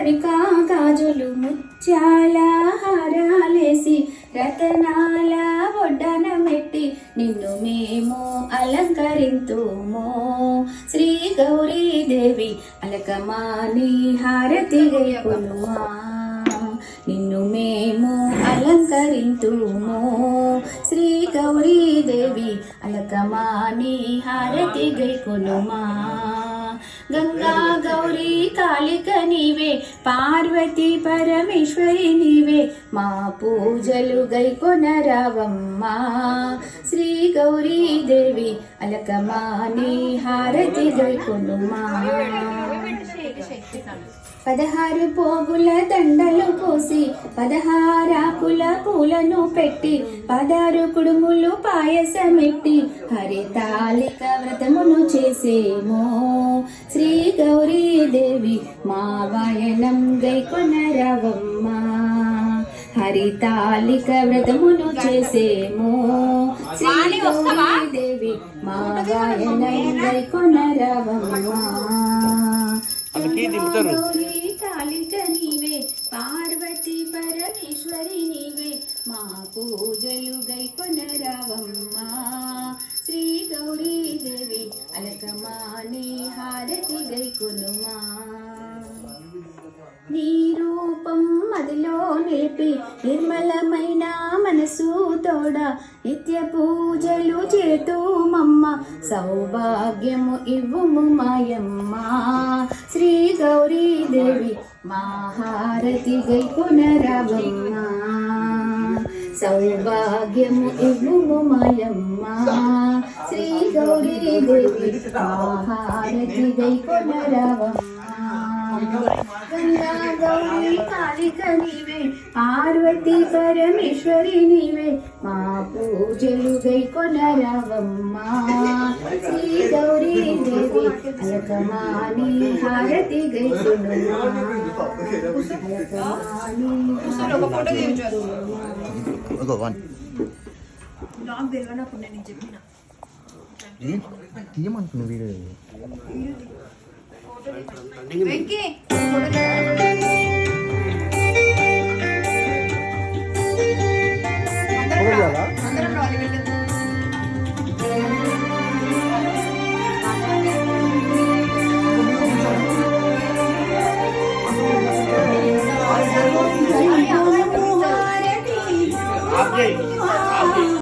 రవికా గాజులు ముత్యాల హారాలేసి రతనాల ఒడ్డన మెట్టి నిన్ను మేము అలంకరింతుమో శ్రీ గౌరీదేవి అలకమాని హారతి గైకొనుమా నిన్ను మేము అలంకరింతుమో శ్రీ గౌరీదేవి అలకమాని హారతి గైకొనుమా గంగా గౌరీ కాళిక నీవే పార్వతి పరమేశ్వరి నీవే మా పూజలు గైకొనరావమ్మా శ్రీ గౌరీదేవి అలకమాని హారతి గైకొనుమా 16 పోగుల దండలు పోసి 16 ఆకుల పూలను పెట్టి 16 కుడుములు పాయసమెట్టి హరితాళిక వ్రతమును చేసేమో శ్రీ గౌరీదేవి మా వాయనం గైకొనరావమ్మా హరితాళిక వ్రతమును చేసేమో శ్రీ గౌరీదేవి మా వాయనం గైకొనరావమ్మా గౌరీ కాళిక నీవే పార్వతి పరమేశ్వరి నీవే మా పూజలు గైకొనరావమ్మా శ్రీ గౌరీదేవి అలకమాని హారతి గైకొనుమా నీ రూపం మదిలో నిలిపి నిర్మలమైన మనసు తోడ నిత్య పూజలు చేతుమమ్మ సౌభాగ్యము ఇవ్వుము మాయమ్మ శ్రీ గౌరీదేవి మా హారతి గైకొనరావమ్మా సౌభాగ్యము ఇవ్వుము మాయమ్మ శ్రీ గౌరీదేవి మా హారతి గైకొనరావమ్మా గంగా గౌరీ కాళిక నీవే పార్వతి పరమేశ్వరి నీవే మా పూజలు గైకొనరావమ్మా శ్రీ గౌరీదేవి అలకమాని హారతి గైకొనుమా తీయమనుకున్న వీడియో